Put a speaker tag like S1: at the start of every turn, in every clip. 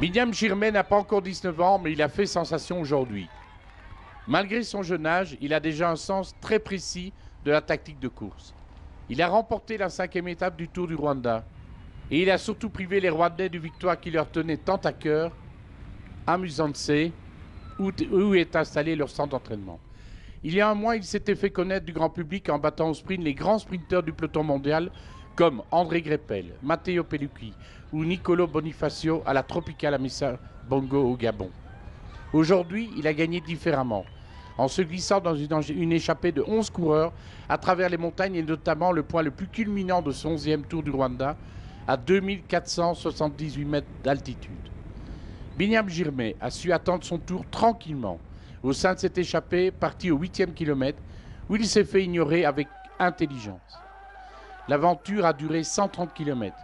S1: Binyam Girmay n'a pas encore 19 ans, mais il a fait sensation aujourd'hui. Malgré son jeune âge, il a déjà un sens très précis de la tactique de course. Il a remporté la 5e étape du Tour du Rwanda. Et il a surtout privé les Rwandais d'une victoire qui leur tenait tant à cœur, à Musanze, où est installé leur centre d'entraînement. Il y a un mois, il s'était fait connaître du grand public en battant au sprint les grands sprinteurs du peloton mondial comme André Greppel, Matteo Pellucci ou Nicolo Bonifacio à la Tropicale Amissa Bongo au Gabon. Aujourd'hui, il a gagné différemment, en se glissant dans une échappée de 11 coureurs à travers les montagnes et notamment le point le plus culminant de son 11e Tour du Rwanda à 2478 mètres d'altitude. Binyam Girmay a su attendre son tour tranquillement au sein de cette échappée partie au 8e kilomètre où il s'est fait ignorer avec intelligence. L'aventure a duré 130 km,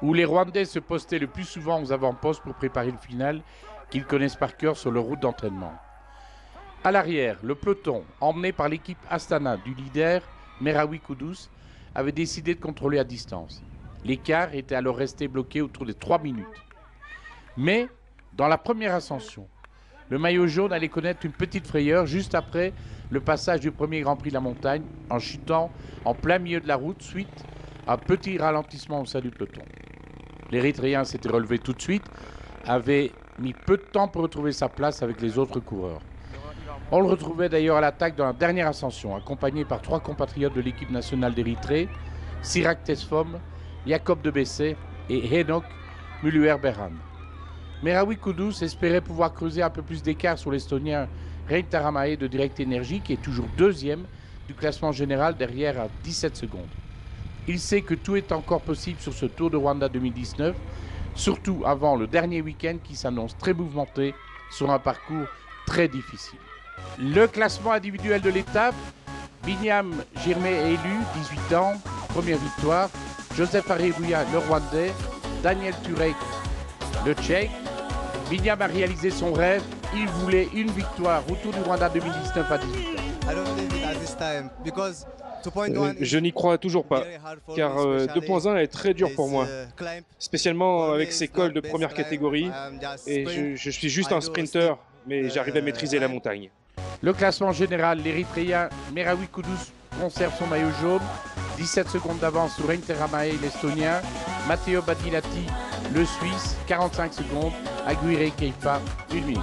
S1: où les Rwandais se postaient le plus souvent aux avant-postes pour préparer le final qu'ils connaissent par cœur sur leur route d'entraînement. À l'arrière, le peloton, emmené par l'équipe Astana du leader Merawi Kudus, avait décidé de contrôler à distance. L'écart était alors resté bloqué autour des 3 minutes. Mais, dans la première ascension, le maillot jaune allait connaître une petite frayeur juste après le passage du premier Grand Prix de la montagne en chutant en plein milieu de la route suite à un petit ralentissement au sein du peloton. L'Érythréen s'était relevé tout de suite, avait mis peu de temps pour retrouver sa place avec les autres coureurs. On le retrouvait d'ailleurs à l'attaque dans la dernière ascension, accompagné par 3 compatriotes de l'équipe nationale d'Érythrée, Sirak Tesfom, Jacob de Bessé et Henok Muluer-Berhan. Merawi Kudus espérait pouvoir creuser un peu plus d'écart sur l'Estonien Rein Taramae de Direct Energy, qui est toujours 2e du classement général derrière à 17 secondes. Il sait que tout est encore possible sur ce Tour de Rwanda 2019, surtout avant le dernier week-end qui s'annonce très mouvementé sur un parcours très difficile. Le classement individuel de l'étape, Binyam Girmay est élu, 18 ans, première victoire. Joseph Areruya, le Rwandais. Daniel Turek, le Tchèque. Binyam a réalisé son rêve. Il voulait une victoire au Tour du Rwanda 2019 à 18 ans.
S2: Je n'y crois toujours pas, car 2.1 est très dur pour moi, spécialement avec ces cols de première catégorie, et je suis juste un sprinter, mais j'arrive à maîtriser la montagne.
S1: Le classement général, l'Érythréen Merawi Kudus conserve son maillot jaune, 17 secondes d'avance sur Rein Taramae, l'Estonien, Matteo Badilati, le Suisse, 45 secondes, Aguirre Keifa, 1 minute.